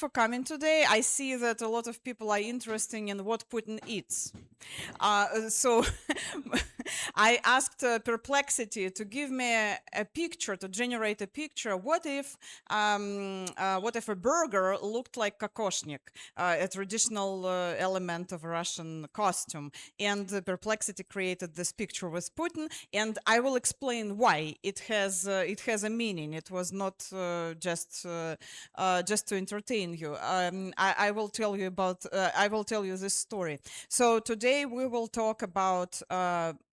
for coming today. I see that a lot of people are interested in what Putin eats. So I asked Perplexity to give me a picture, to generate a picture. What if a burger looked like kokoshnik, a traditional element of a Russian costume? And Perplexity created this picture with Putin, and I will explain why it has a meaning. It was not just to entertain you. I will tell you about. I will tell you this story. So today we will talk about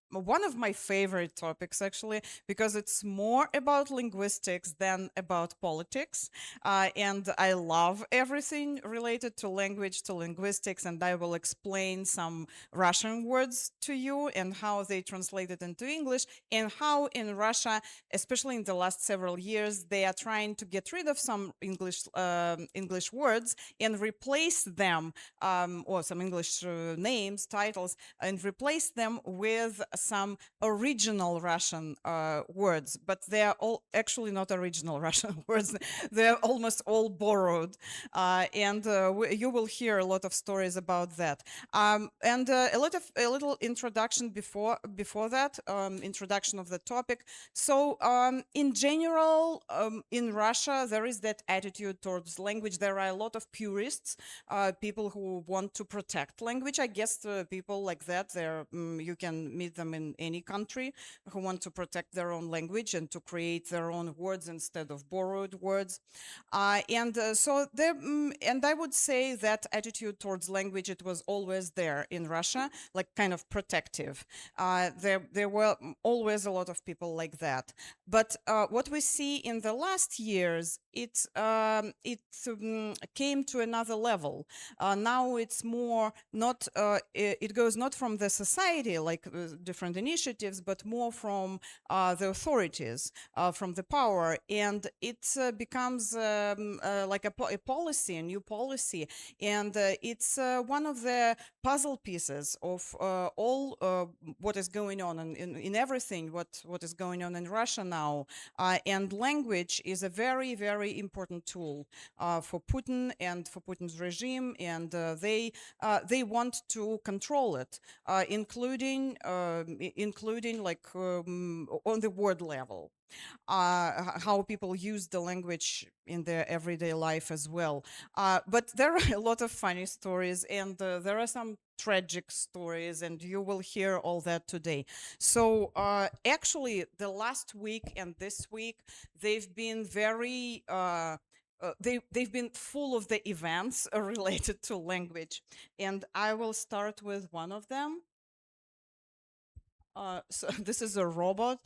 one of my favorite topics, actually, because it's more about linguistics than about politics. And I love everything related to language, to linguistics, and I will explain some Russian words to you and how they translated into English, and how in Russia, especially in the last several years, they are trying to get rid of some English words and replace them, or some English names, titles, and replace them with some original Russian words. But they are all actually not original Russian words. They're almost all borrowed, and you will hear a lot of stories about that. And a little introduction before that, introduction of the topic. So in general, in Russia, there is that attitude towards language. There are a lot of purists, people who want to protect language. I guess people like that, you can meet them in any country, who want to protect their own language and to create their own words instead of borrowed words. And I would say that attitude towards language, it was always there in Russia, like kind of protective. There were always a lot of people like that. But what we see in the last years, it came to another level. Now it's more not, it goes not from the society, like different initiatives, but more from the authorities, from the power. And it becomes like a policy, a new policy. And it's one of the puzzle pieces of all what is going on in everything, what is going on in Russia now. And language is a very, very important tool for Putin and for Putin's regime, and they want to control it, including like on the word level. How people use the language in their everyday life as well. But there are a lot of funny stories, and there are some tragic stories, and you will hear all that today. So actually, the last week and this week, they've been very they've been full of the events related to language, and I will start with one of them. So this is a robot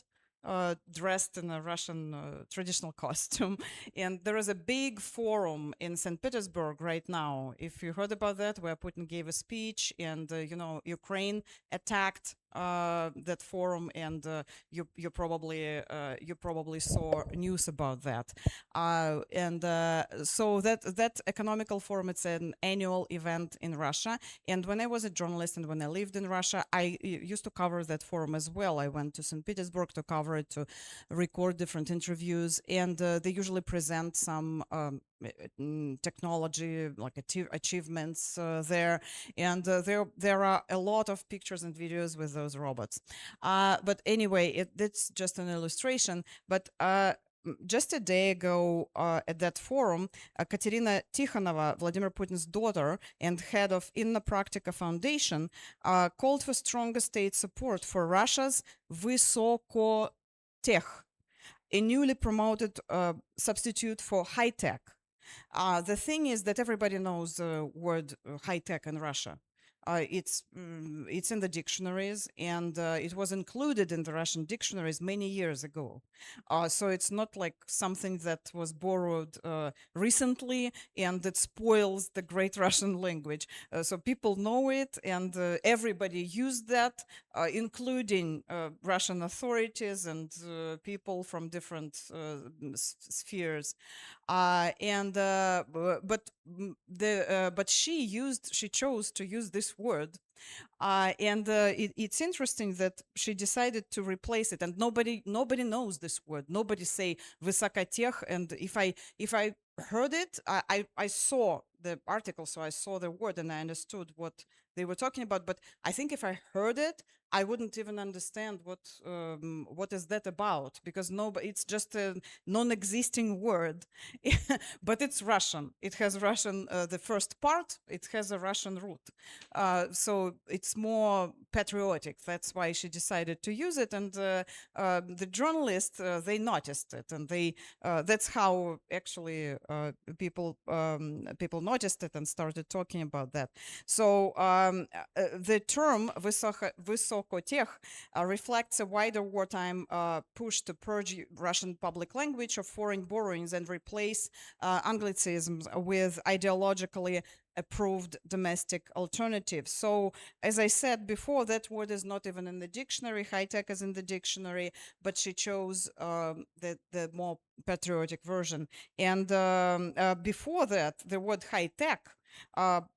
dressed in a Russian traditional costume. And there is a big forum in St. Petersburg right now. If you heard about that, where Putin gave a speech, and Ukraine attacked that forum, and you probably saw news about that. And so that economical forum, it's an annual event in Russia. And when I was a journalist and when I lived in Russia, I used to cover that forum as well. I went to St. Petersburg to cover it, to record different interviews, and they usually present some technology, like achievements there. And there are a lot of pictures and videos with those robots. But anyway, it's just an illustration. But just a day ago at that forum, Katerina Tikhonova, Vladimir Putin's daughter and head of Inna Praktika Foundation, called for stronger state support for Russia's Vysokotech, a newly promoted substitute for high-tech. The thing is that everybody knows the word high-tech in Russia. It's in the dictionaries, and it was included in the Russian dictionaries many years ago. So it's not like something that was borrowed recently and that spoils the great Russian language. So people know it, and everybody used that, including Russian authorities and people from different spheres. But she chose to use this word, and it's interesting that she decided to replace it, and nobody knows this word. Nobody say Vysokotech, and if I heard it, I saw the article, so I saw the word and I understood what they were talking about. But I think if I heard it, I wouldn't even understand what is that about, because no, it's just a non-existing word, but it's Russian. It has Russian. The first part, it has a Russian root, so it's more patriotic. That's why she decided to use it, and the journalists they noticed it, and they that's how actually people noticed it and started talking about that. So the term "vysokotech" reflects a wider wartime push to purge Russian public language of foreign borrowings and replace Anglicisms with ideologically approved domestic alternatives. So, as I said before, that word is not even in the dictionary. High tech is in the dictionary, but she chose the more patriotic version. And before that, the word high tech,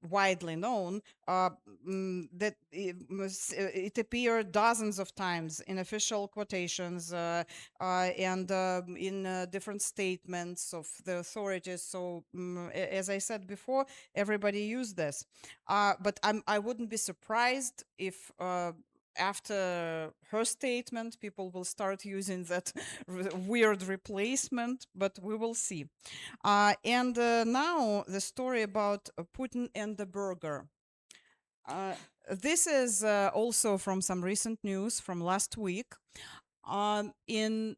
widely known, that it appeared dozens of times in official quotations and in different statements of the authorities. So, as I said before, everybody used this. But I wouldn't be surprised if after her statement, people will start using that weird replacement, but we will see. And now the story about Putin and the burger. Uh, this is also from some recent news from last week. In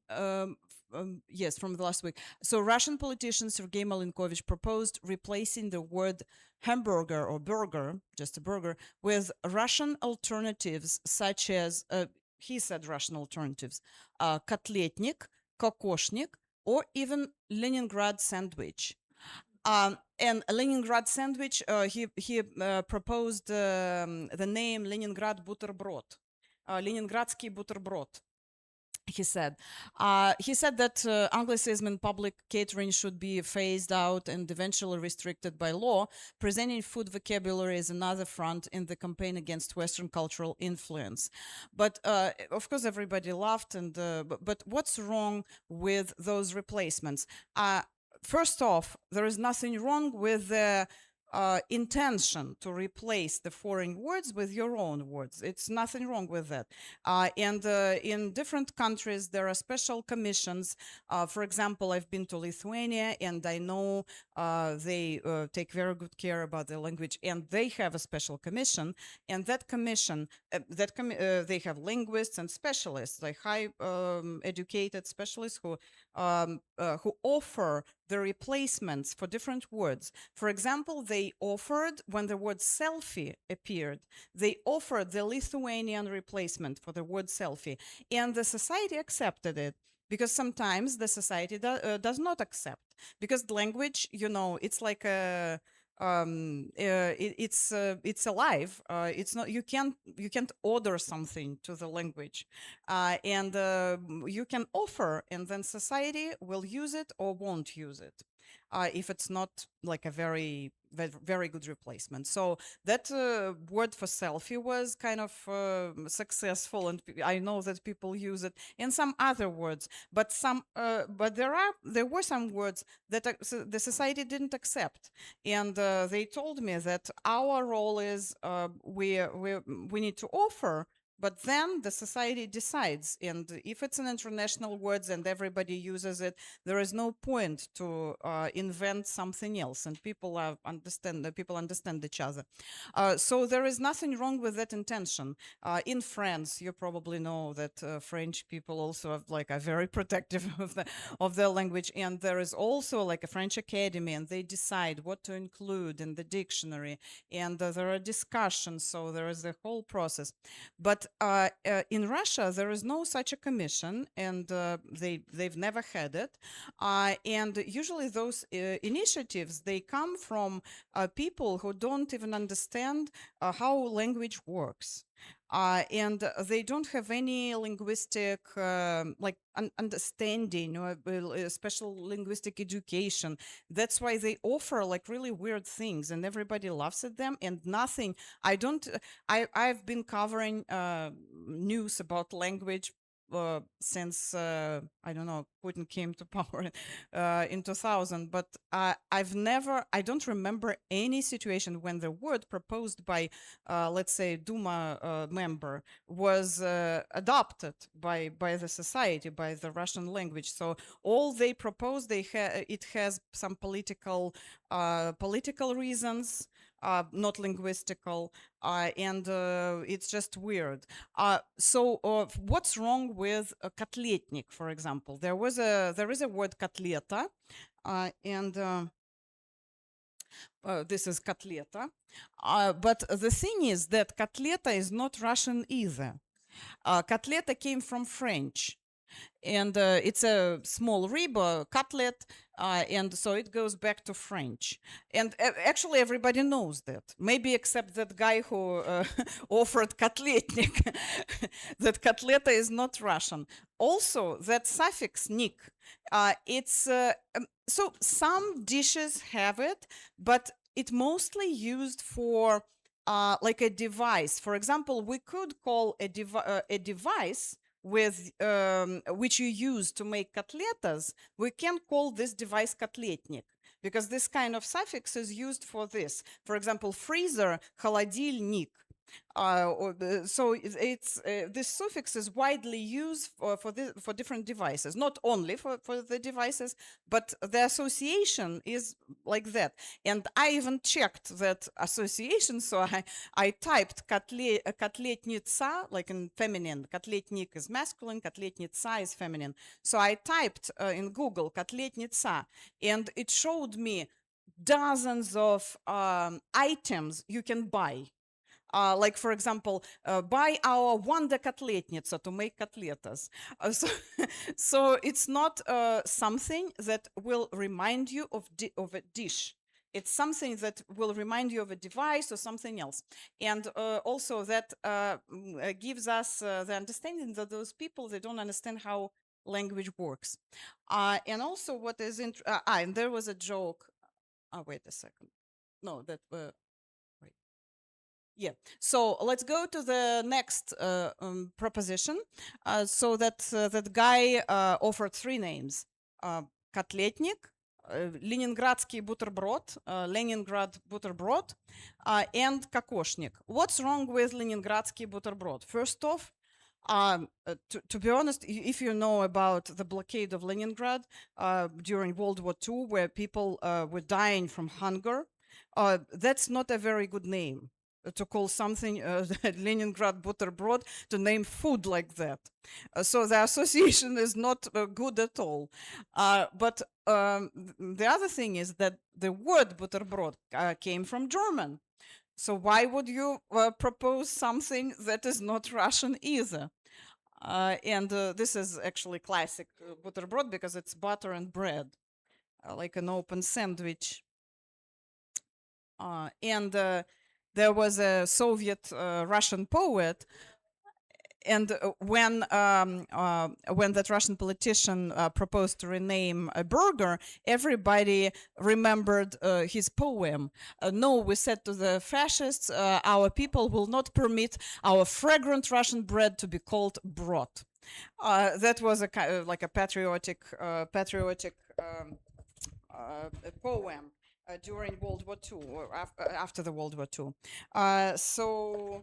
yes, from the last week. So Russian politician Sergei Malinkovich proposed replacing the word hamburger or burger, just a burger, with Russian alternatives such as he said Russian alternatives, kotletnik, kokoshnik, or even Leningrad sandwich. And a Leningrad sandwich, he proposed the name Leningrad бутерброд, Leningradsky бутерброд. He said that Anglicism in public catering should be phased out and eventually restricted by law, presenting food vocabulary as another front in the campaign against Western cultural influence. But of course, everybody laughed. And but what's wrong with those replacements? First off, there is nothing wrong with the intention to replace the foreign words with your own words. It's nothing wrong with that. And in different countries, there are special commissions. For example, I've been to Lithuania, and I know they take very good care about the language, and they have a special commission. And that commission, they have linguists and specialists, like high educated specialists who offer the replacements for different words. For example, they offered, when the word selfie appeared, they offered the Lithuanian replacement for the word selfie, and the society accepted it, because sometimes the society does not accept, because language, it's like a it's alive. It's not, you can't order something to the language, and you can offer, and then society will use it or won't use it if it's not like a very very good replacement. So that word for selfie was kind of successful, and I know that people use it in some other words, but there were some words that the society didn't accept, and they told me that our role is we need to offer, but then the society decides. And if it's an international word and everybody uses it, there is no point to invent something else. And people understand each other. So there is nothing wrong with that intention. In France, you probably know that French people also have like are very protective of their language, and there is also like a French academy, and they decide what to include in the dictionary, and there are discussions. So there is a whole process. But in Russia, there is no such a commission, and they've never had it. And usually those initiatives, they come from people who don't even understand how language works. And they don't have any linguistic like understanding or special linguistic education. That's why they offer like really weird things, and everybody laughs at them. And nothing. I've been covering news about language since I don't know, Putin came to power in 2000. But I don't remember any situation when the word proposed by, let's say, Duma member was adopted by the society, by the Russian language. So all they propose, it has some political reasons, not linguistical, and it's just weird. So what's wrong with kotletnik, for example? There is a word kotleta, and this is kotleta. But the thing is that kotleta is not Russian either. Kotleta came from French, and it's a small rib cutlet, and so it goes back to French. And actually everybody knows that, maybe except that guy who offered kotletnik. That kotleta is not Russian. Also, that suffix nik, it's so some dishes have it, but it mostly used for like a device. For example, we could call a device with which you use to make kotletas, we can call this device kotletnik, because this kind of suffix is used for this. For example, freezer, холодильник. So it's this suffix is widely used for different devices, not only for the devices, but the association is like that. And I even checked that association, so I typed kotletnitsa, like in feminine. Kotletnik is masculine, kotletnitsa is feminine. So I typed in Google kotletnitsa, and it showed me dozens of items you can buy. Like, for example, buy our Wanda Kotletnitsa to make kotletas. So, so it's not something that will remind you of a dish. It's something that will remind you of a device or something else. And also that gives us the understanding that those people, they don't understand how language works. And also what is, and there was a joke. Wait a second. No, that, wait. Yeah. So let's go to the next proposition. So that guy offered three names: Kotletnik, Leningradsky бутерброд, Leningrad бутерброд, and Kokoshnik. What's wrong with Leningradsky бутерброд? First off, to be honest, if you know about the blockade of Leningrad during World War II, where people were dying from hunger, that's not a very good name to call something Leningrad buterbrod, to name food like that. So the association is not good at all. But the other thing is that the word buterbrod came from German. So why would you propose something that is not Russian either? And this is actually classic buterbrod because it's butter and bread, like an open sandwich. And there was a Soviet Russian poet, and when that Russian politician proposed to rename a burger, everybody remembered his poem. No, we said to the fascists, our people will not permit our fragrant Russian bread to be called brot. That was a like a patriotic poem during World War II, or after the World War II. So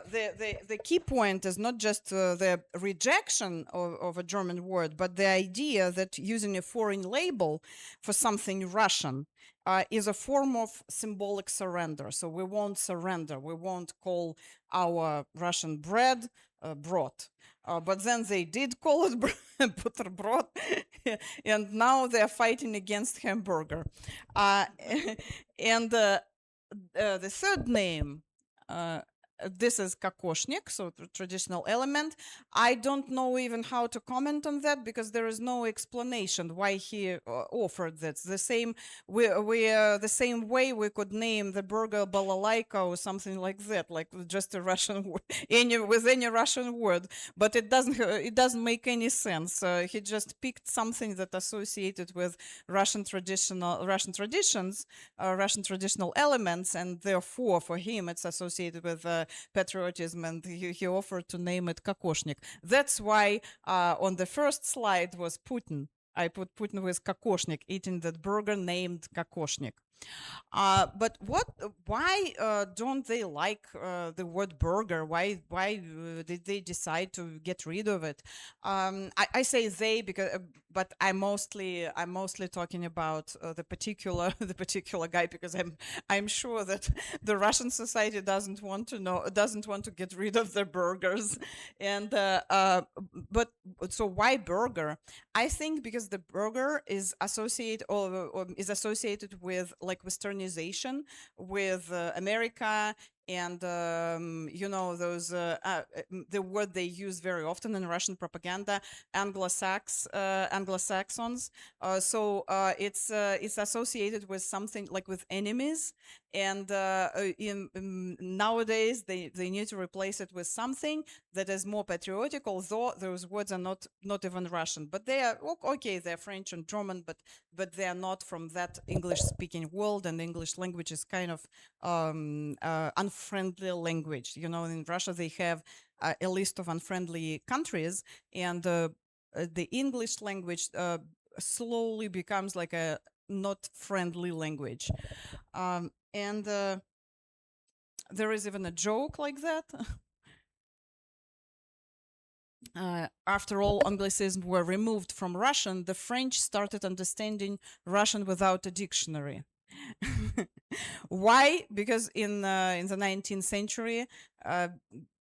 the key point is not just the rejection of a German word, but the idea that using a foreign label for something Russian is a form of symbolic surrender. So we won't surrender. We won't call our Russian bread brot. But then they did call it butterbrot, and now they're fighting against hamburger. And the third name, this is kokoshnik, so traditional element. I don't know even how to comment on that because there is no explanation why he offered that. The same the same way we could name the burger balalaika or something like that, like just a Russian word, with any Russian word. But it doesn't make any sense. He just picked something that associated with Russian traditions, Russian traditional elements, and therefore for him it's associated with patriotism, and he offered to name it kokoshnik. That's why on the first slide was Putin. I put Putin with kokoshnik, eating that burger named kokoshnik. But what? Why don't they like the word burger? Why did they decide to get rid of it? I say they because, but I'm mostly talking about the particular the particular guy, because I'm sure that the Russian society doesn't want to get rid of their burgers, and but so why burger? I think because the burger is associated with like Westernization, with America, and the word they use very often in Russian propaganda, Anglo-Saxons. It's associated with something like with enemies, and nowadays they need to replace it with something that is more patriotic. Although those words are not even Russian, but they are okay. They're French and German, but they are not from that English-speaking world. And English language is kind of unfriendly language. In Russia they have a list of unfriendly countries, and the English language slowly becomes like a not friendly language. And there is even a joke like that. After all Anglicisms were removed from Russian, the French started understanding Russian without a dictionary. Why? Because in the 19th century,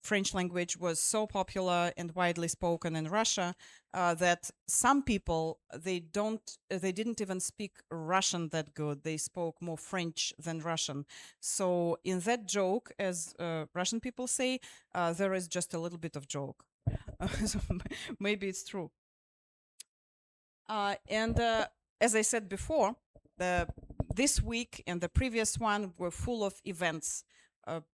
French language was so popular and widely spoken in Russia that some people they didn't even speak Russian that good. They spoke more French than Russian. So in that joke, as Russian people say, there is just a little bit of joke. So maybe it's true. And as I said before, this week and the previous one were full of events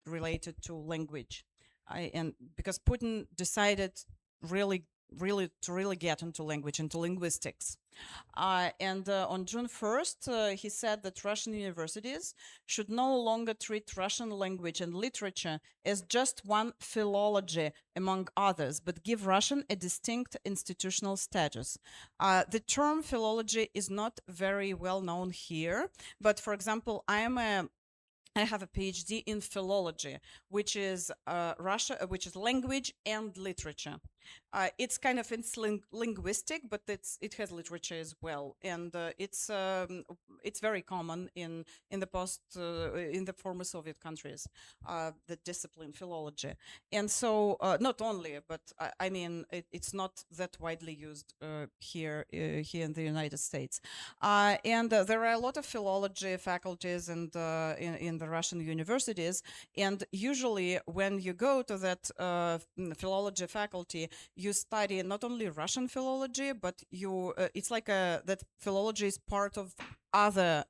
related to language. And because Putin decided really to get into language, into linguistics. And on June 1st, he said that Russian universities should no longer treat Russian language and literature as just one philology among others, but give Russian a distinct institutional status. The term philology is not very well known here, but for example, I have a PhD in philology, which is which is language and literature. It's kind of linguistic, but it has literature as well, and it's very common in the former Soviet countries, the discipline philology. And so not only, but I mean it's not that widely used here in the United States. And there are a lot of philology faculties and in the Russian universities, and usually when you go to that philology faculty, you study not only Russian philology, but it's like that philology is part of other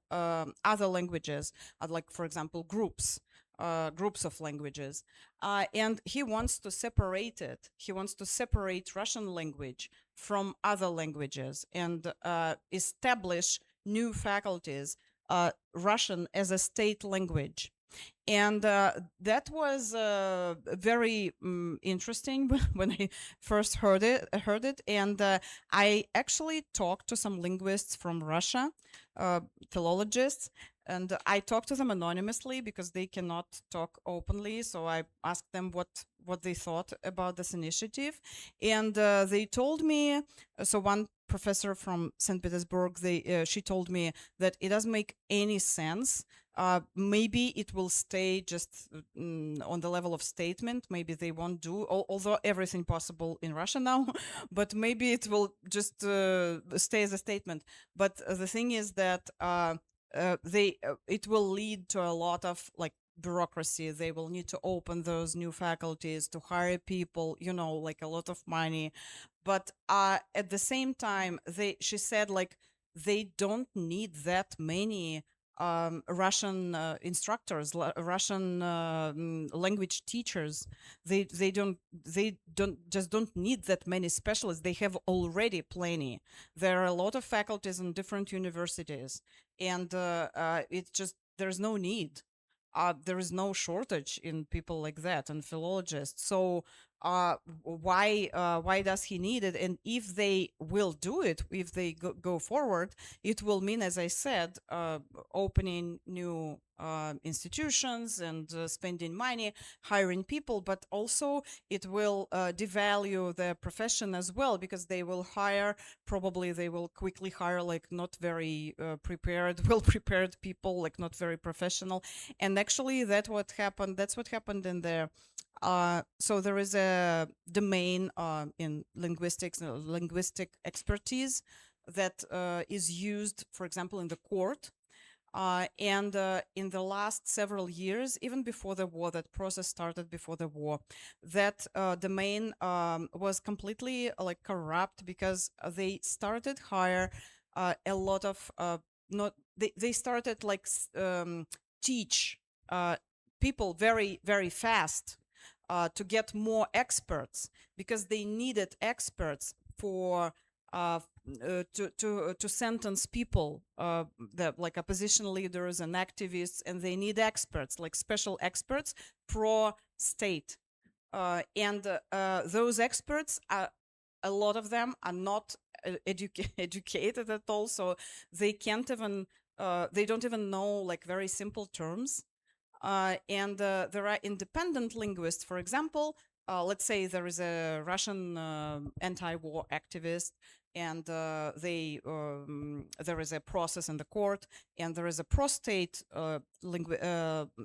languages, like for example groups of languages, and he wants to separate it. He wants to separate Russian language from other languages and establish new faculties, Russian as a state language. And that was very interesting when I first heard it. And I actually talked to some linguists from Russia, philologists, and I talked to them anonymously because they cannot talk openly. So I asked them what they thought about this initiative, and they told me. So one professor from St. Petersburg, she told me that it doesn't make any sense. Maybe it will stay just on the level of statement. Maybe they won't do, although everything possible in Russia now, but maybe it will just stay as a statement. But the thing is that it will lead to a lot of like bureaucracy. They will need to open those new faculties, to hire people, like a lot of money. But at the same time, she said like they don't need that many Russian instructors, Russian language teachers. They don't need that many specialists. They have already plenty. There are a lot of faculties in different universities, and it's just there's no need. there is no shortage in people like that and philologists. So why does he need it? And if they will do it, if they go forward, it will mean, as I said, opening new institutions and spending money, hiring people, but also it will devalue the profession as well, because they will hire, probably they will quickly hire like not very prepared, well prepared people, like not very professional. And actually that's what happened in the so there is a domain in linguistics, linguistic expertise that is used, for example, in the court. And in the last several years, even before the war, that process started before the war, that domain was completely like corrupt, because they started hire a lot of not they started like teach people very very fast to get more experts, because they needed experts for to sentence people, that like opposition leaders and activists, and they need experts, like special experts pro state, and those experts are, a lot of them are not educated at all, so they can't even they don't even know like very simple terms. And there are independent linguists, for example. Let's say there is a Russian anti-war activist, and there is a process in the court, and there is a prostate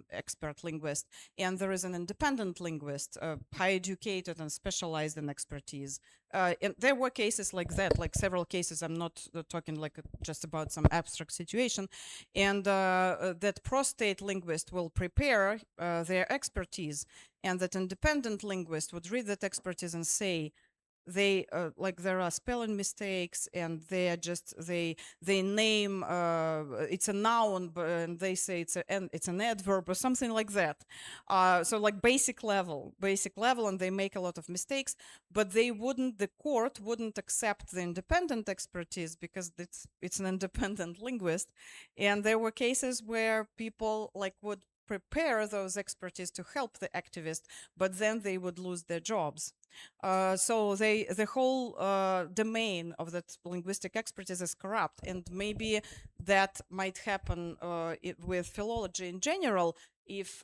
expert linguist, and there is an independent linguist, high educated and specialized in expertise. And there were cases like that, like several cases. I'm not talking like just about some abstract situation. And that prostate linguist will prepare their expertise, and that independent linguist would read that expertise and say, they like there are spelling mistakes, and they are just they name it's a noun, and they say it's an adverb or something like that. So like basic level, and they make a lot of mistakes, but the court wouldn't accept the independent expertise, because it's an independent linguist. And there were cases where people like would prepare those expertise to help the activist, but then they would lose their jobs. So the whole domain of that linguistic expertise is corrupt, and maybe that might happen with philology in general, if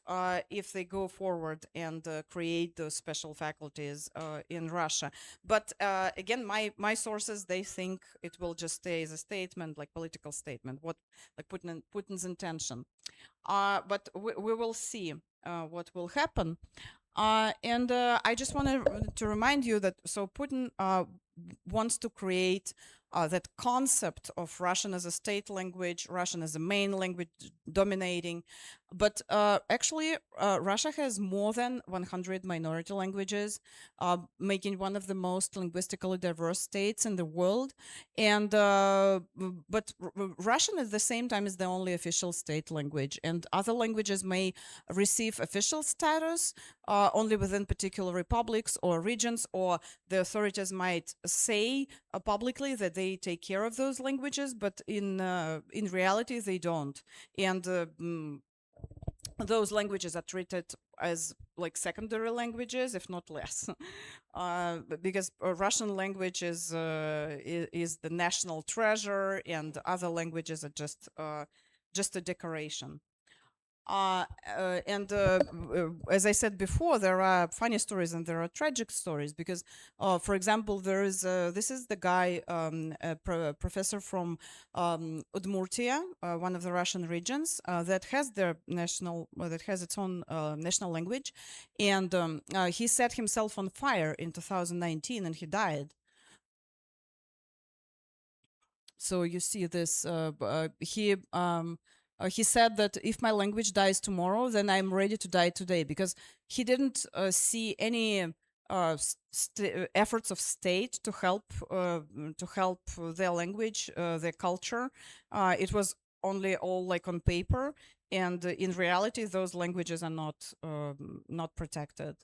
they go forward and create those special faculties in Russia. But again, my sources, they think it will just stay as a statement, like political statement, what like Putin's intention. But we will see what will happen. And I just want to remind you that so Putin wants to create that concept of Russian as a state language, Russian as a main language dominating. But actually, Russia has more than 100 minority languages, making one of the most linguistically diverse states in the world. And but Russian at the same time is the only official state language, and other languages may receive official status only within particular republics or regions, or the authorities might say publicly that they take care of those languages, but in reality they don't. And those languages are treated as like secondary languages, if not less, because Russian language is the national treasure, and other languages are just a decoration. And as I said before, there are funny stories and there are tragic stories, because, for example, there is this is the guy, a professor from Udmurtia, one of the Russian regions, that has its own national language, and he set himself on fire in 2019, and he died. So you see this. He said that if my language dies tomorrow, then I'm ready to die today, because he didn't see any efforts of state to help their language, their culture. It was only all like on paper, and in reality, those languages are not protected,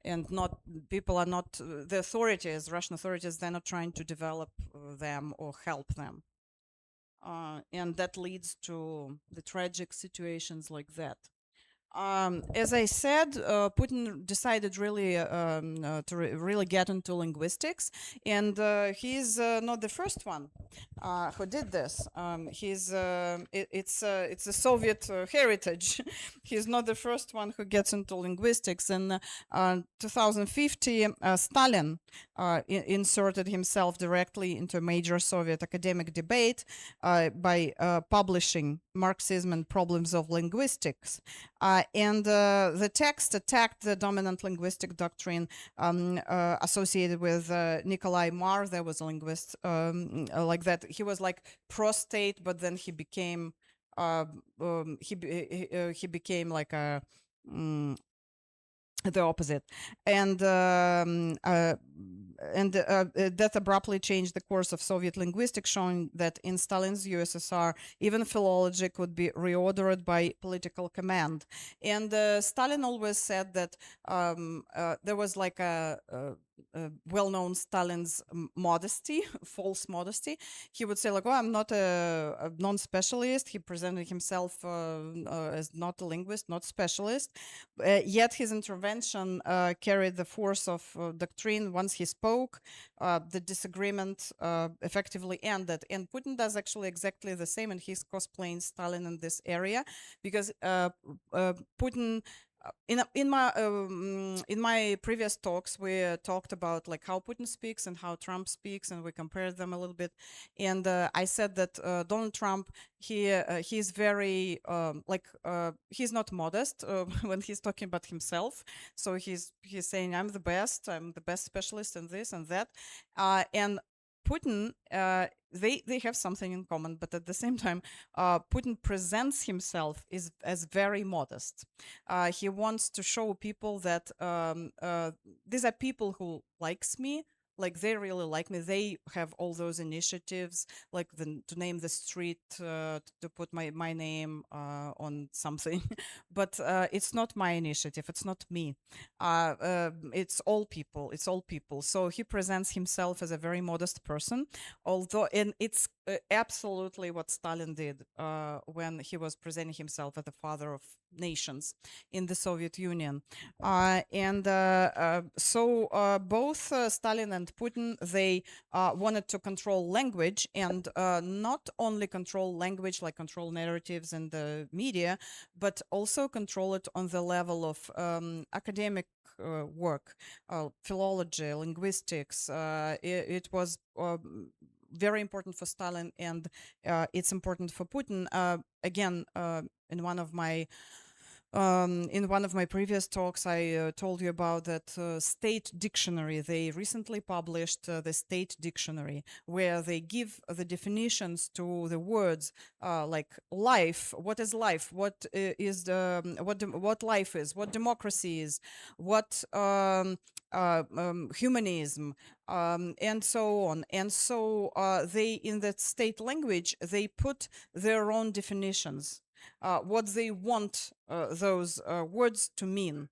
and not people are not the authorities, Russian authorities. They're not trying to develop them or help them. And that leads to the tragic situations like that. As I said, Putin decided really really get into linguistics, and he's not the first one who did this. It's a Soviet heritage. He's not the first one who gets into linguistics. In 2050, Stalin inserted himself directly into a major Soviet academic debate by publishing Marxism and Problems of Linguistics. And the text attacked the dominant linguistic doctrine associated with Nikolai Marr. There was a linguist like that. He was like pro-state, but then he became he became like a the opposite, and that abruptly changed the course of Soviet linguistics, showing that in Stalin's USSR, even philology could be reordered by political command. And Stalin always said that there was like a well-known Stalin's modesty, false modesty. He would say like, "Oh, I'm not a non-specialist." He presented himself as not a linguist, not specialist, yet his intervention carried the force of doctrine. Once he spoke, the disagreement effectively ended. And Putin does actually exactly the same, and he's cosplaying Stalin in this area, because Putin in my previous talks we talked about like how Putin speaks and how Trump speaks, and we compared them a little bit. And I said that Donald Trump, he's very he's not modest when he's talking about himself. So he's saying, I'm the best specialist in this and that. And Putin, they have something in common, but at the same time, Putin presents himself as very modest. He wants to show people that these are people who likes me, like they really like me. They have all those initiatives, like to name the street, to put my name on something. But it's not my initiative. It's not me. It's all people. It's all people. So he presents himself as a very modest person, although, and it's absolutely what Stalin did when he was presenting himself as the father of nations in the Soviet Union. So both Stalin and Putin, they wanted to control language, and not only control language, like control narratives in the media, but also control it on the level of academic work, philology, linguistics. It was very important for Stalin, and it's important for Putin. Again, in one of my previous talks, I told you about that state dictionary. They recently published the state dictionary, where they give the definitions to the words like life. What is life? What life is? What democracy is? What humanism? And so on. And so they, in that state language, they put their own definitions, what they want those words to mean.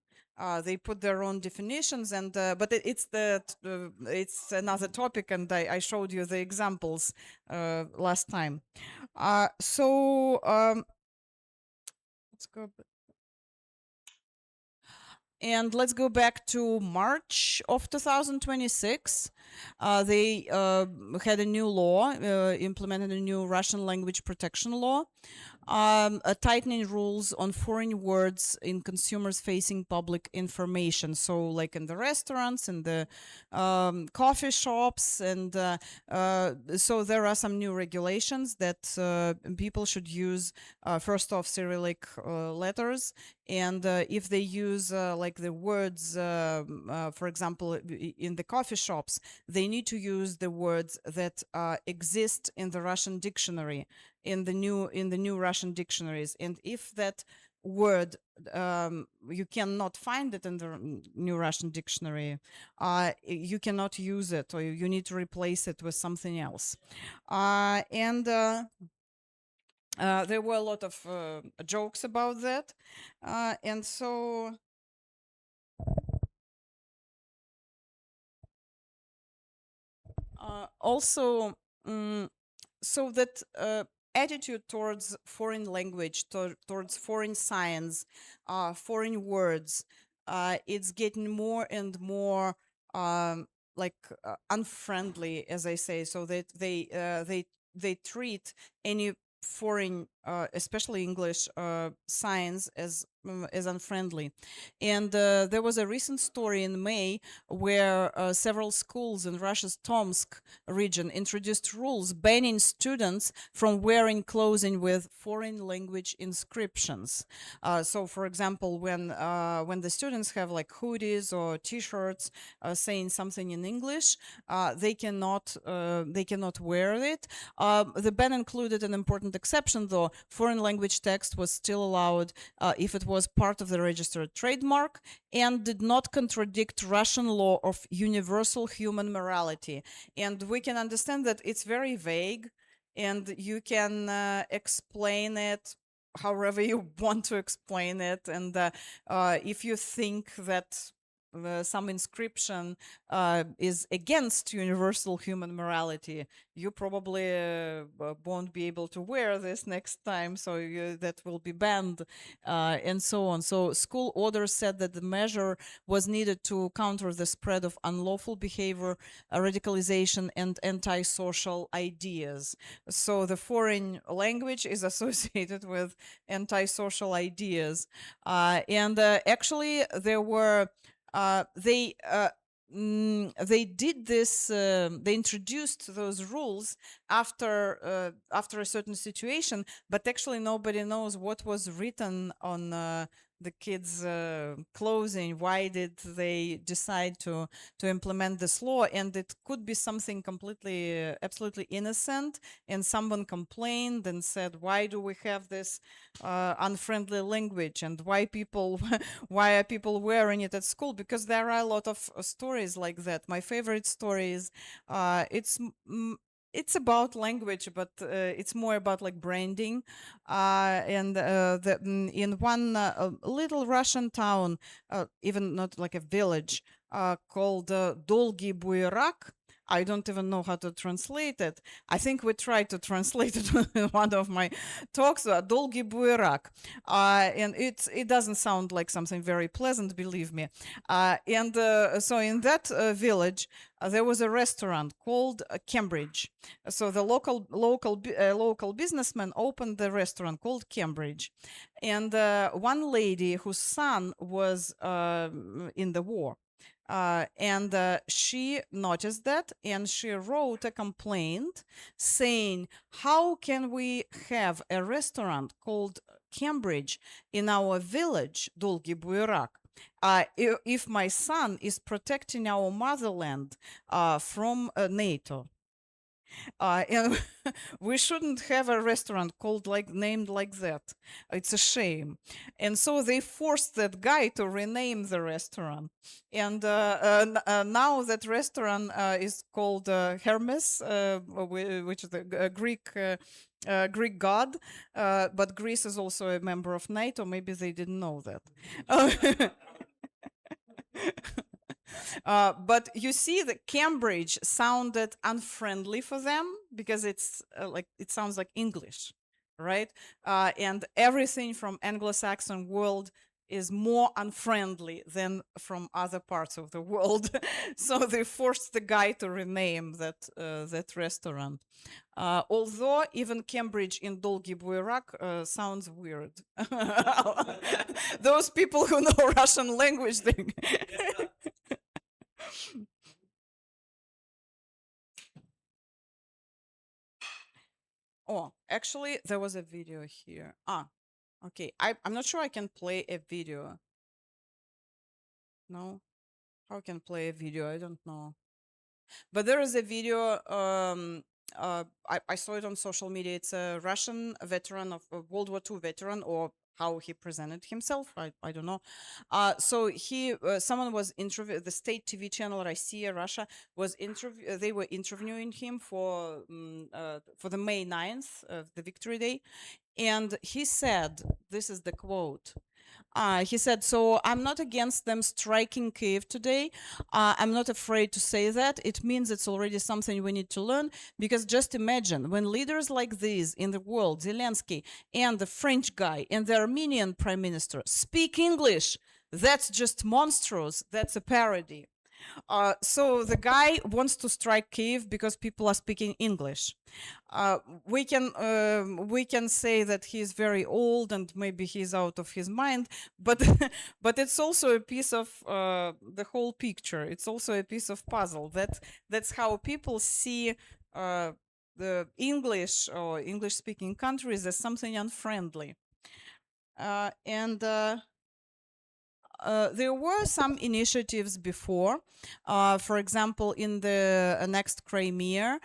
They put their own definitions, and but it's another topic, and I showed you the examples last time. Let's go. And let's go back to March of 2026. They had a new law, implemented a new Russian language protection law, tightening rules on foreign words in consumers facing public information. So, like in the restaurants, in the coffee shops, and so there are some new regulations that people should use first off Cyrillic letters, and if they use like the words, for example, in the coffee shops, they need to use the words that exist in the Russian dictionary, in the new Russian dictionaries. And if that word, you cannot find it in the new Russian dictionary, you cannot use it, or you need to replace it with something else. And there were a lot of jokes about that. And so also, so that attitude towards foreign language, towards foreign science, foreign words, it's getting more and more um, like unfriendly, as I say. So that they treat any foreign, especially English science as unfriendly. And there was a recent story in May where several schools in Russia's Tomsk region introduced rules banning students from wearing clothing with foreign language inscriptions. So, for example, when the students have like hoodies or T-shirts saying something in English, they cannot wear it. The ban included an important exception, though. Foreign language text was still allowed if it was part of the registered trademark and did not contradict Russian law of universal human morality. And we can understand that it's very vague, and you can explain it however you want to explain it. And if you think that some inscription is against universal human morality, you probably won't be able to wear this next time, so that will be banned, and so on. So school orders said that the measure was needed to counter the spread of unlawful behavior, radicalization, and antisocial ideas. So the foreign language is associated with antisocial ideas. And actually, there were they did this. They introduced those rules after a certain situation, but actually nobody knows what was written on the kids' clothing. Why did they decide to implement this law? And it could be something completely, absolutely innocent. And someone complained and said, "Why do we have this unfriendly language? And why are people wearing it at school?" Because there are a lot of stories like that. My favorite story is it's about language, but it's more about like branding. In one little Russian town, even not like a village, called Dolgi Buirak. I don't even know how to translate it. I think we tried to translate it in one of my talks. Dolgi Buirak, and it doesn't sound like something very pleasant, believe me. So in that village, there was a restaurant called Cambridge. So the local businessman opened the restaurant called Cambridge, and one lady whose son was in the war. And she noticed that, and she wrote a complaint saying, "How can we have a restaurant called Cambridge in our village, Dolgi Buirak, if my son is protecting our motherland from NATO?" And we shouldn't have a restaurant called named like that. It's a shame. And so they forced that guy to rename the restaurant. And now that restaurant is called Hermes, which is the Greek god. But Greece is also a member of NATO. Maybe they didn't know that. But you see that Cambridge sounded unfriendly for them because it's it sounds like English, right? And everything from Anglo-Saxon world is more unfriendly than from other parts of the world. So they forced the guy to rename that restaurant. Although even Cambridge in Dolgi Buirak sounds weird. Those people who know Russian language, they Oh, actually, there was a video here. Okay. I'm not sure I can play a video. No? How can play a video? I don't know. But there is a video. I saw it on social media. It's a Russian veteran of World War II veteran, or how he presented himself. I don't know. So someone was interviewed. The state TV channel Россия Russia was They were interviewing him for the May 9th, the Victory Day, and he said, "This is the quote." He said, so I'm not against them striking Kiev today. I'm not afraid to say that. It means it's already something we need to learn, because just imagine when leaders like these in the world, Zelensky and the French guy and the Armenian prime minister, speak English. That's just monstrous. That's a parody. So the guy wants to strike Kiev because people are speaking English. Uh, we can say that he's very old and maybe he's out of his mind, but but it's also a piece of the whole picture. It's also a piece of puzzle. That's how people see uh, the English or English-speaking countries as something unfriendly. And there were some initiatives before. For example, in the next Crimea,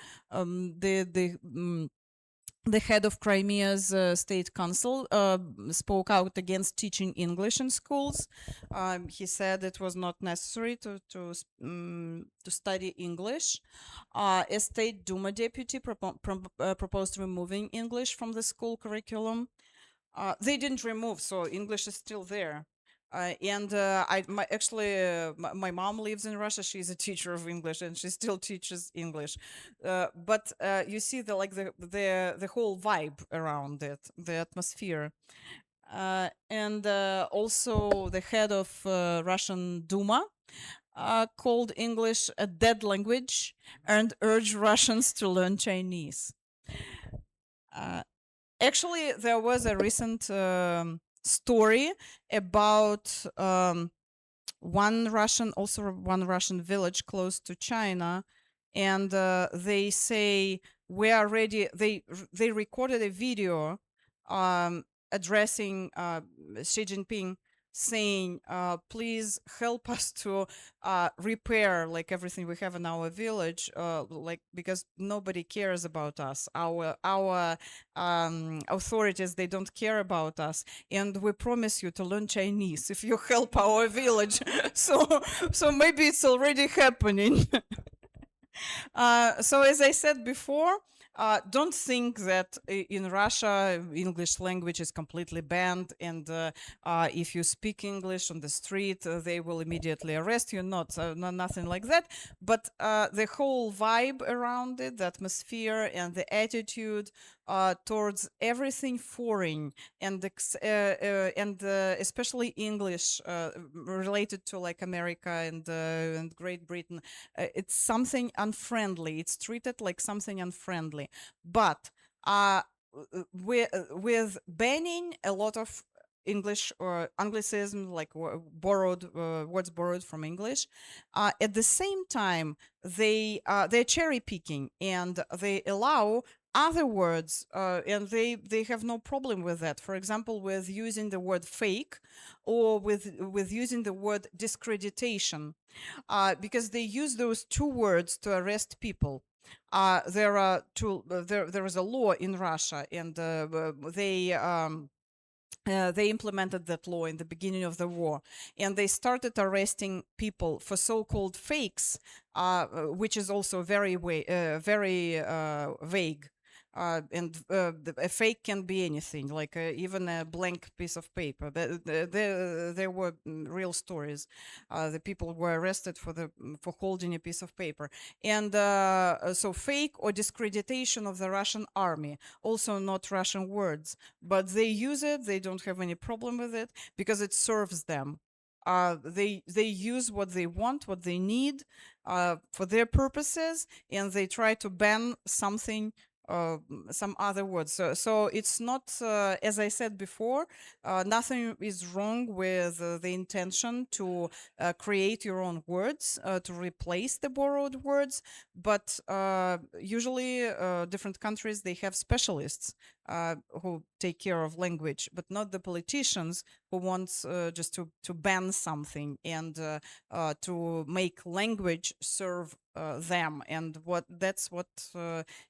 the head of Crimea's state council spoke out against teaching English in schools. He said it was not necessary to study English. A state Duma deputy proposed removing English from the school curriculum. They didn't remove, so English is still there. My mom lives in Russia. She's a teacher of English, and she still teaches English. But you see the whole vibe around it, the atmosphere, and also the head of Russian Duma called English a dead language and urged Russians to learn Chinese. Actually, there was a recent story about one Russian village close to China, and they say we are ready. They recorded a video addressing Xi Jinping, saying, "Please help us to repair like everything we have in our village, like because nobody cares about us. Our authorities, they don't care about us, and we promise you to learn Chinese if you help our village." So maybe it's already happening. So as I said before, don't think that in Russia English language is completely banned, and if you speak English on the street, they will immediately arrest you. Nothing like that. But the whole vibe around it, the atmosphere and the attitude towards everything foreign and especially English related to like America and Great Britain, it's something unfriendly. It's treated like something unfriendly. But with banning a lot of English or Anglicism, like borrowed words borrowed from English, at the same time they're cherry picking and they allow other words, and they have no problem with that. For example, with using the word fake, or with using the word discreditation, because they use those two words to arrest people. There is a law in Russia, and they implemented that law in the beginning of the war, and they started arresting people for so-called fakes, which is also very vague. A fake can be anything, like even a blank piece of paper. There were real stories. The people were arrested for holding a piece of paper, and so fake or discreditation of the Russian army, also not Russian words, but they use it. They don't have any problem with it because it serves them. They use what they want, what they need for their purposes, and they try to ban something, some other words. So it's not, as I said before, nothing is wrong with the intention to create your own words, to replace the borrowed words. But usually different countries, they have specialists who take care of language, but not the politicians who want just to ban something and to make language serve them. And that's what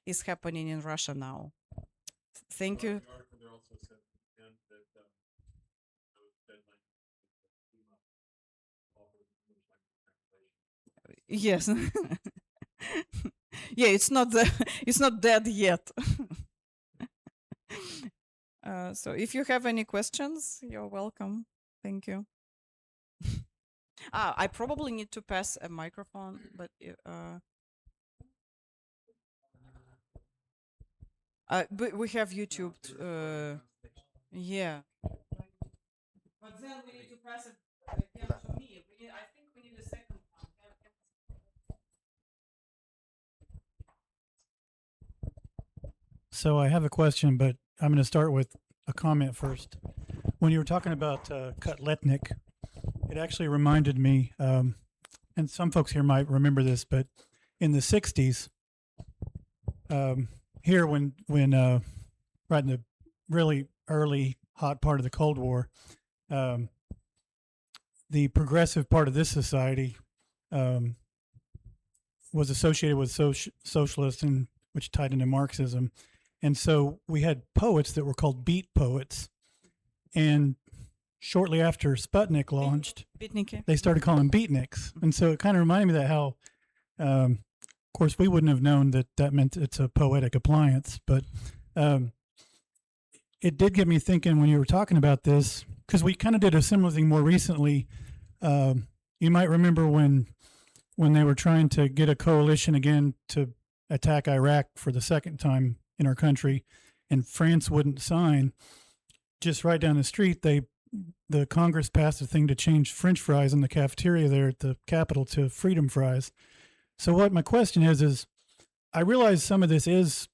is happening in Russia now. Thank you. Yes. Yeah, it's not dead yet. So if you have any questions, you're welcome. Thank you. I probably need to pass a microphone, but we have YouTube. Yeah. But then we need to pass it again to me. I think we need a second one. So I have a question, but I'm going to start with a comment first. When you were talking about Kotletnik, it actually reminded me, and some folks here might remember this, but in the 60s, here when right in the really early hot part of the Cold War, the progressive part of this society was associated with socialists, and which tied into Marxism. And so we had poets that were called beat poets. And shortly after Sputnik launched, they started calling beatniks. And so it kind of reminded me that how, of course, we wouldn't have known that that meant it's a poetic appliance. But it did get me thinking when you were talking about this, because we kind of did a similar thing more recently. You might remember when they were trying to get a coalition again to attack Iraq for the second time in our country, and France wouldn't sign. Just right down the street, the Congress passed a thing to change French fries in the cafeteria there at the Capitol to freedom fries. So what my question is I realize some of this is,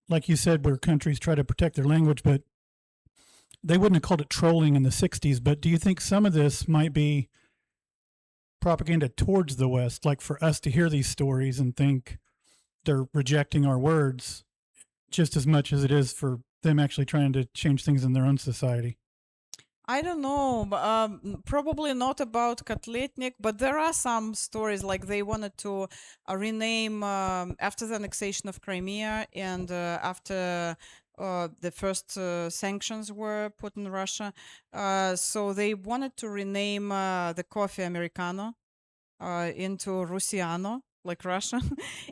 like you said, where countries try to protect their language, but they wouldn't have called it trolling in the 60s. But do you think some of this might be propaganda towards the West, like for us to hear these stories and think they're rejecting our words just as much as it is for them actually trying to change things in their own society? I don't know. Probably not about Kotletnik, but there are some stories like they wanted to rename after the annexation of Crimea and after the first sanctions were put in Russia. So they wanted to rename the coffee Americano into Russiano, like Russia.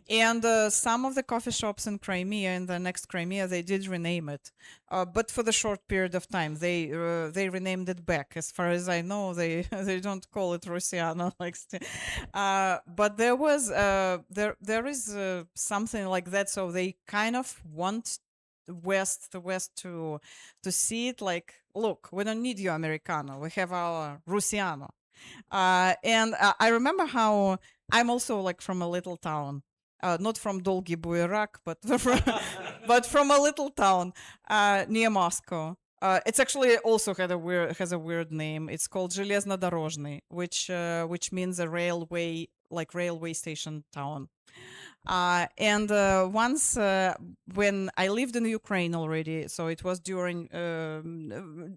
And some of the coffee shops in Crimea, in the next Crimea, they did rename it. But for the short period of time, they renamed it back. As far as I know, they they don't call it Russiano. But there was there is something like that. So they kind of want the West to see it like, look, we don't need you Americano. We have our Russiano. And I remember how I'm also like from a little town, not from Dolgi Buirak, but but from a little town near Moscow. It's actually also has a weird name. It's called Железнодорожный, which means a railway station town. And once when I lived in Ukraine already, so it was during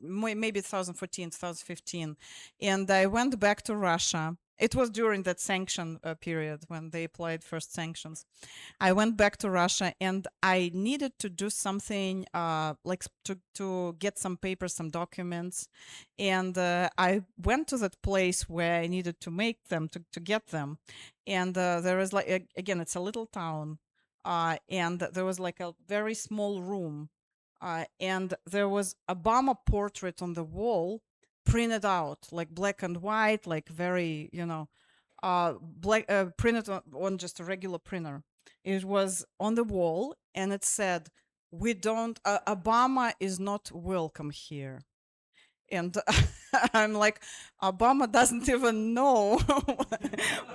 maybe 2014, 2015, and I went back to Russia. It was during that sanction period when they applied first sanctions. I went back to Russia and I needed to do something like to get some papers, some documents. And I went to that place where I needed to make them, to get them. And there is like, again, it's a little town. And there was like a very small room. And there was Obama portrait on the wall printed out, like black and white, like very, black printed on just a regular printer. It was on the wall and it said, "We don't, Obama is not welcome here." And I'm like, Obama doesn't even know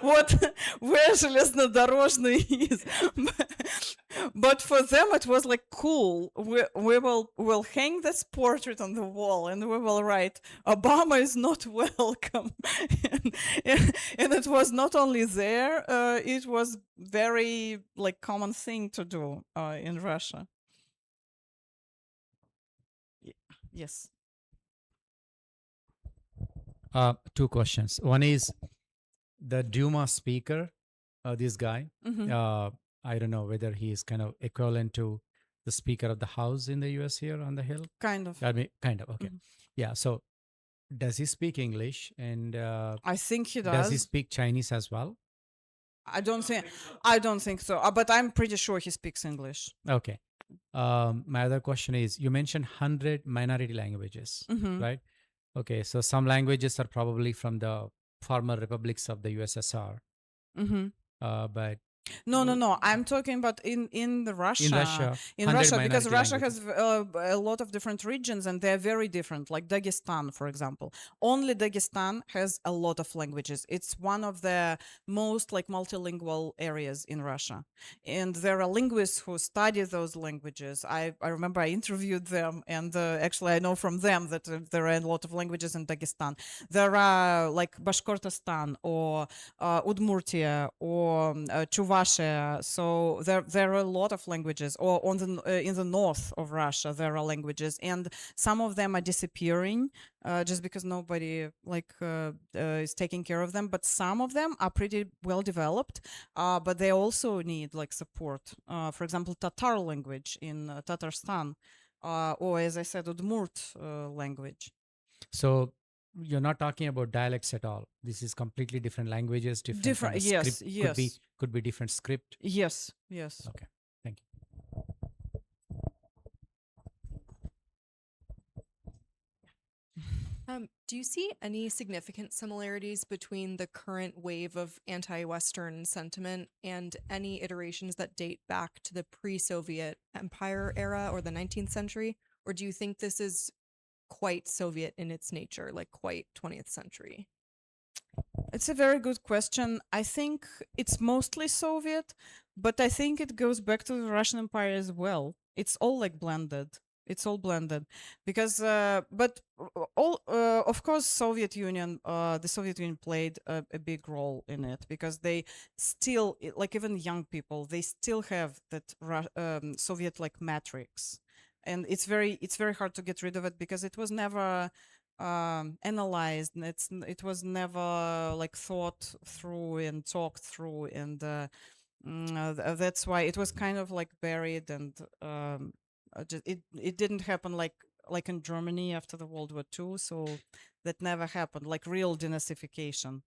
where Железнодорожный is. But for them, it was like, cool. We'll hang this portrait on the wall and we will write, Obama is not welcome. and it was not only there, it was very like common thing to do in Russia. Yes. Two questions. One is the Duma speaker, this guy. I don't know whether he is kind of equivalent to the Speaker of the House in the US here on the Hill. Kind of. I mean, kind of. Okay. Yeah. So does he speak English? And I think he does. Does he speak Chinese as well? I don't think so. But I'm pretty sure he speaks English. Okay. My other question is, you mentioned 100 minority languages, right? Okay, so some languages are probably from the former republics of the USSR, Mm-hmm. but No, no, no. I'm talking about in the in Russia, Russia, in 100 Russia, because minority Russia languages. has a lot of different regions and they're very different. Like Dagestan, for example, only Dagestan has a lot of languages. It's one of the most like multilingual areas in Russia, and there are linguists who study those languages. I remember I interviewed them, and actually I know from them that there are a lot of languages in Dagestan. There are like Bashkortostan or Udmurtia or Chuvashia. So there are a lot of languages. Or on the in the north of Russia, there are languages, and some of them are disappearing just because nobody is taking care of them. But some of them are pretty well developed, but they also need like support. For example, Tatar language in Tatarstan, or as I said, Udmurt language. So you're not talking about dialects at all. This is completely different languages, different kind Different, of script. yes, yes, Could be different script. yes, yes. Okay, thank you. Do you see any significant similarities between the current wave of anti-Western sentiment and any iterations that date back to the pre-Soviet Empire era or the 19th century? Or do you think this is quite Soviet in its nature, like quite 20th century? It's a very good question. I think it's mostly Soviet, but I think it goes back to the Russian Empire as well. It's all like blended. It's all blended because, but all, of course, the Soviet Union played a big role in it because they still, like even young people, they still have that Soviet like matrix, and it's very hard to get rid of it because it was never analyzed, and it was never like thought through and talked through, and that's why it was kind of like buried, and it didn't happen like in Germany after the World War II. So that never happened, like real denazification.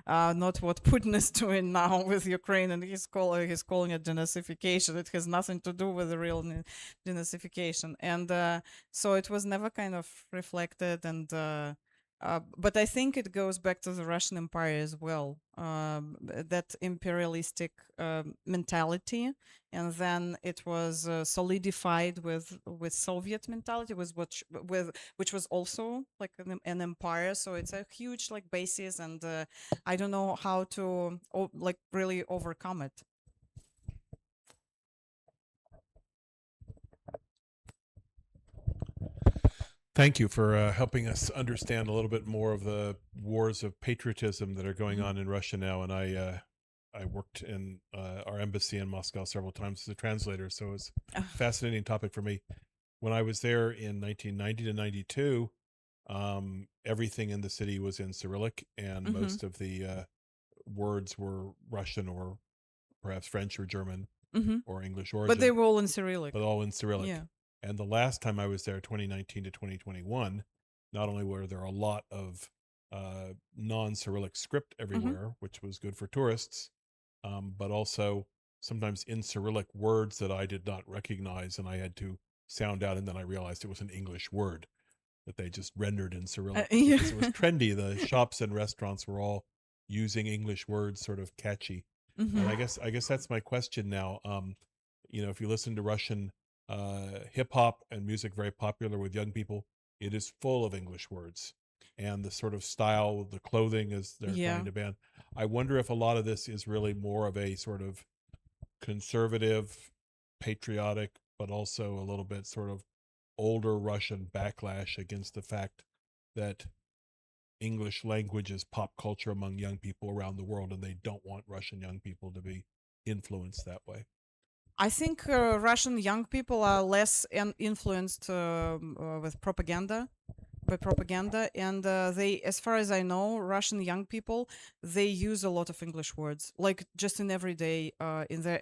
Not what Putin is doing now with Ukraine, and he's calling it denazification. It has nothing to do with the real denazification, and so it was never kind of reflected. And but I think it goes back to the Russian Empire as well, that imperialistic mentality, and then it was solidified with Soviet mentality, which was also like an empire. So it's a huge like basis, and I don't know how to like really overcome it. Thank you for helping us understand a little bit more of the wars of patriotism that are going on in Russia now. And I worked in our embassy in Moscow several times as a translator, so it's a fascinating topic for me. When I was there in 1990 to 92, everything in the city was in Cyrillic, and most of the words were Russian or perhaps French or German or English origin. But they were all in Cyrillic. But all in Cyrillic. Yeah. And the last time I was there, 2019 to 2021, not only were there a lot of non-Cyrillic script everywhere, which was good for tourists, but also sometimes in Cyrillic words that I did not recognize, and I had to sound out, and then I realized it was an English word that they just rendered in Cyrillic. Yeah. Because it was trendy. The shops and restaurants were all using English words, sort of catchy. And I guess that's my question now. If you listen to Russian hip hop and music, very popular with young people, it is full of English words, and the sort of style, the clothing is they're trying to ban. I wonder if a lot of this is really more of a sort of conservative, patriotic, but also a little bit sort of older Russian backlash against the fact that English language is pop culture among young people around the world, and they don't want Russian young people to be influenced that way. I think Russian young people are less influenced with propaganda, by propaganda, and they, as far as I know, Russian young people, they use a lot of English words, like just in their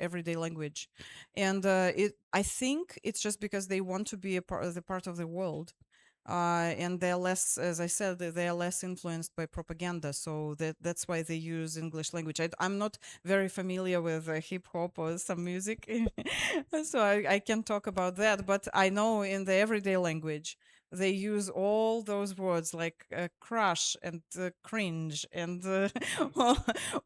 everyday language, and I think it's just because they want to be a part of the world. And they're less, as I said, they are less influenced by propaganda, so that's why they use English language. I'm not very familiar with hip hop or some music, so I can't talk about that. But I know in the everyday language, they use all those words like crush and cringe and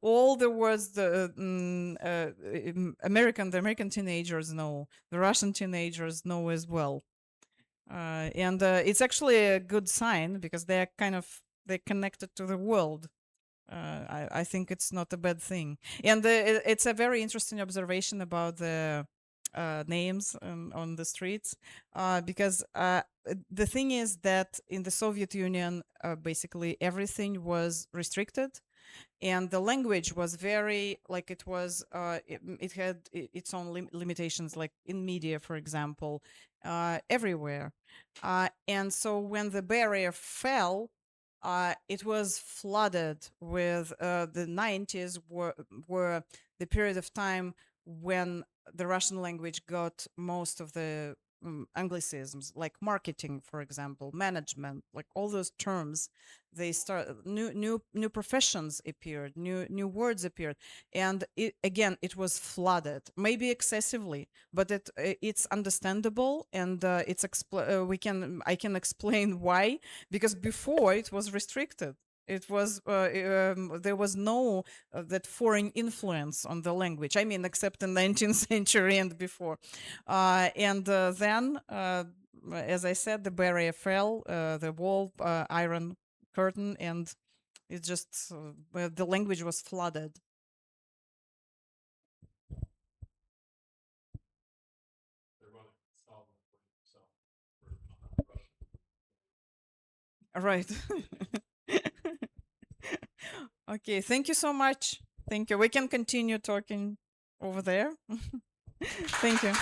all the words the the American teenagers know, the Russian teenagers know as well. And it's actually a good sign because they're connected to the world. I think it's not a bad thing, and it's a very interesting observation about the names on the streets, because the thing is that in the Soviet Union, basically everything was restricted, and the language was very like it had its own limitations, like in media, for example, everywhere, and so when the barrier fell, it was flooded with the 90s were the period of time when the Russian language got most of the Anglicisms, like marketing, for example, management, like all those terms. They start new professions appeared, new words appeared, and it was flooded, maybe excessively, but it's understandable, and I can explain why, because before it was restricted. It was there was no that foreign influence on the language. I mean, except in 19th century and before, and then, as I said, the barrier fell, the wall, iron curtain, and it just the language was flooded. Right. Okay, thank you so much. Thank you. We can continue talking over there. Thank you.